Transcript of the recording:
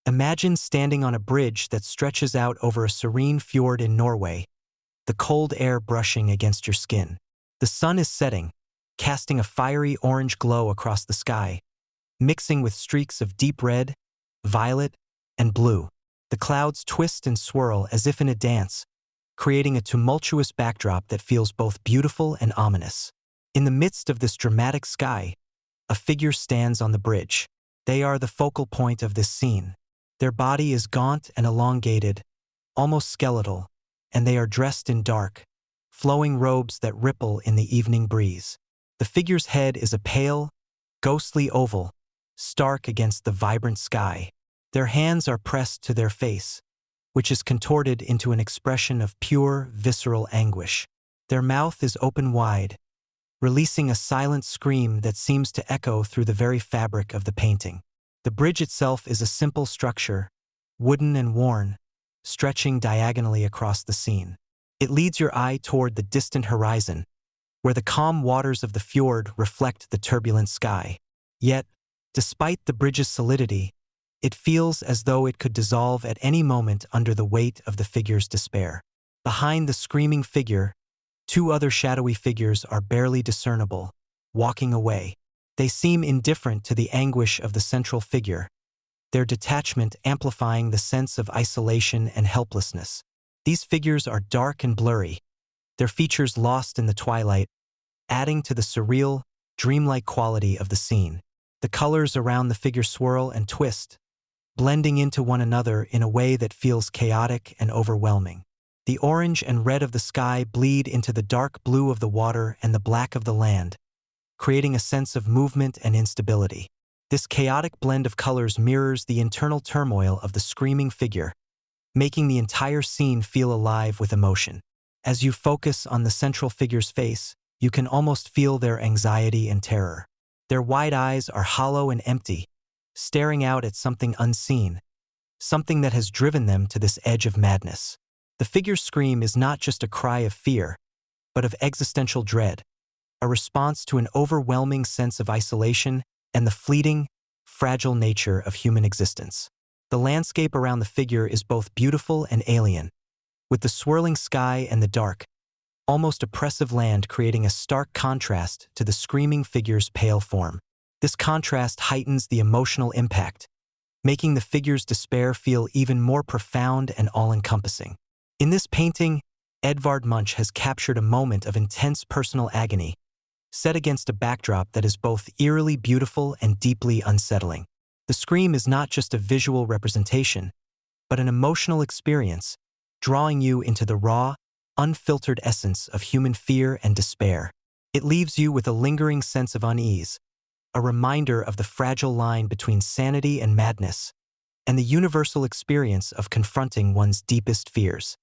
Imagine standing on a bridge that stretches out over a serene fjord in Norway, the cold air brushing against your skin. The sun is setting, casting a fiery orange glow across the sky, mixing with streaks of deep red, violet, and blue. The clouds twist and swirl as if in a dance, creating a tumultuous backdrop that feels both beautiful and ominous. In the midst of this dramatic sky, a figure stands on the bridge. They are the focal point of this scene. Their body is gaunt and elongated, almost skeletal, and they are dressed in dark, flowing robes that ripple in the evening breeze. The figure's head is a pale, ghostly oval, stark against the vibrant sky. Their hands are pressed to their face, which is contorted into an expression of pure, visceral anguish. Their mouth is open wide, releasing a silent scream that seems to echo through the very fabric of the painting. The bridge itself is a simple structure, wooden and worn, stretching diagonally across the scene. It leads your eye toward the distant horizon, where the calm waters of the fjord reflect the turbulent sky. Yet, despite the bridge's solidity, it feels as though it could dissolve at any moment under the weight of the figure's despair. Behind the screaming figure, two other shadowy figures are barely discernible, walking away. They seem indifferent to the anguish of the central figure, their detachment amplifying the sense of isolation and helplessness. These figures are dark and blurry, their features lost in the twilight, adding to the surreal, dreamlike quality of the scene. The colors around the figure swirl and twist, blending into one another in a way that feels chaotic and overwhelming. The orange and red of the sky bleed into the dark blue of the water and the black of the land, creating a sense of movement and instability. This chaotic blend of colors mirrors the internal turmoil of the screaming figure, making the entire scene feel alive with emotion. As you focus on the central figure's face, you can almost feel their anxiety and terror. Their wide eyes are hollow and empty, staring out at something unseen, something that has driven them to this edge of madness. The figure's scream is not just a cry of fear, but of existential dread, a response to an overwhelming sense of isolation and the fleeting, fragile nature of human existence. The landscape around the figure is both beautiful and alien, with the swirling sky and the dark, almost oppressive land creating a stark contrast to the screaming figure's pale form. This contrast heightens the emotional impact, making the figure's despair feel even more profound and all-encompassing. In this painting, Edvard Munch has captured a moment of intense personal agony, set against a backdrop that is both eerily beautiful and deeply unsettling. The scream is not just a visual representation, but an emotional experience, drawing you into the raw, unfiltered essence of human fear and despair. It leaves you with a lingering sense of unease, a reminder of the fragile line between sanity and madness, and the universal experience of confronting one's deepest fears.